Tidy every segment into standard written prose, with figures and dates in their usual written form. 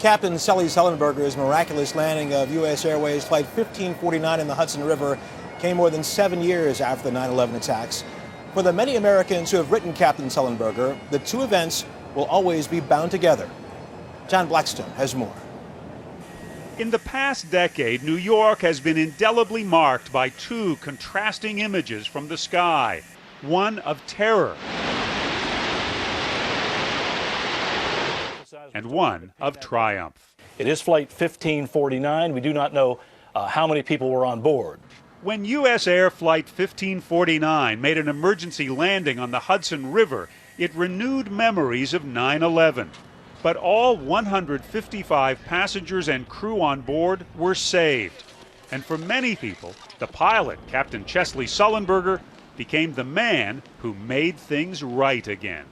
Captain Sully Sullenberger's miraculous landing of U.S. Airways Flight 1549 in the Hudson River came more than 7 years after the 9/11 attacks. For the many Americans who have written Captain Sullenberger, the two events will always be bound together. John Blackstone has more. In the past decade, New York has been indelibly marked by two contrasting images from the sky. One of terror and one of triumph. It is Flight 1549. We do not know how many people were on board. When U.S. Air Flight 1549 made an emergency landing on the Hudson River, it renewed memories of 9/11. But all 155 passengers and crew on board were saved. And for many people, the pilot, Captain Chesley Sullenberger, became the man who made things right again.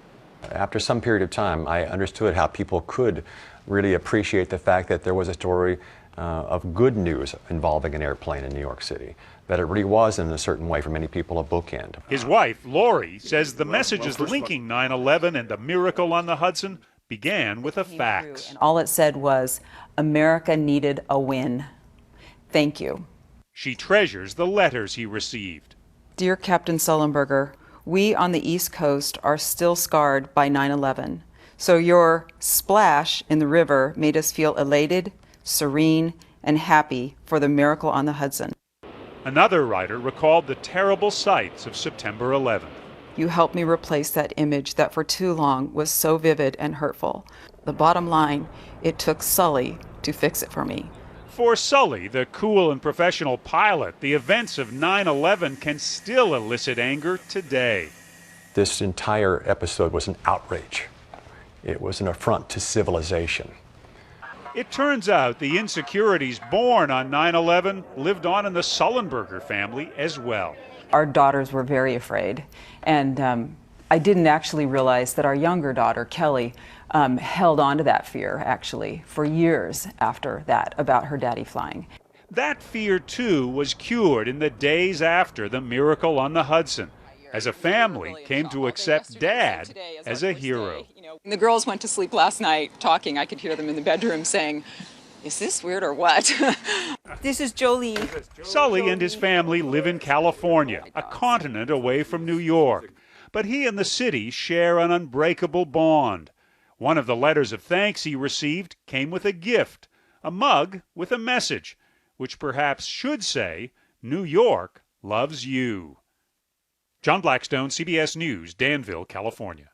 After some period of time, I understood how people could really appreciate the fact that there was a story of good news involving an airplane in New York City, that it really was, in a certain way, for many people, a bookend. His wife, Lori, says the messages linking 9/11 and the miracle on the Hudson began with a fax. And all it said was, America needed a win. Thank you. She treasures the letters he received. Dear Captain Sullenberger, we on the East Coast are still scarred by 9/11. So your splash in the river made us feel elated, serene, and happy for the miracle on the Hudson. Another writer recalled the terrible sights of September 11th. You helped me replace that image that for too long was so vivid and hurtful. The bottom line, it took Sully to fix it for me. For Sully, the cool and professional pilot, the events of 9/11 can still elicit anger today. This entire episode was an outrage. It was an affront to civilization. It turns out the insecurities born on 9/11 lived on in the Sullenberger family as well. Our daughters were very afraid, and I didn't actually realize that our younger daughter, Kelly, held on to that fear, actually, for years after that, about her daddy flying. That fear, too, was cured in the days after the miracle on the Hudson, as a family came to accept Dad as a hero. The girls went to sleep last night talking. I could hear them in the bedroom saying, "Is this weird or what?" This is Jolie. Sully and his family live in California, a continent away from New York. But he and the city share an unbreakable bond. One of the letters of thanks he received came with a gift, a mug with a message, which perhaps should say, New York loves you. John Blackstone, CBS News, Danville, California.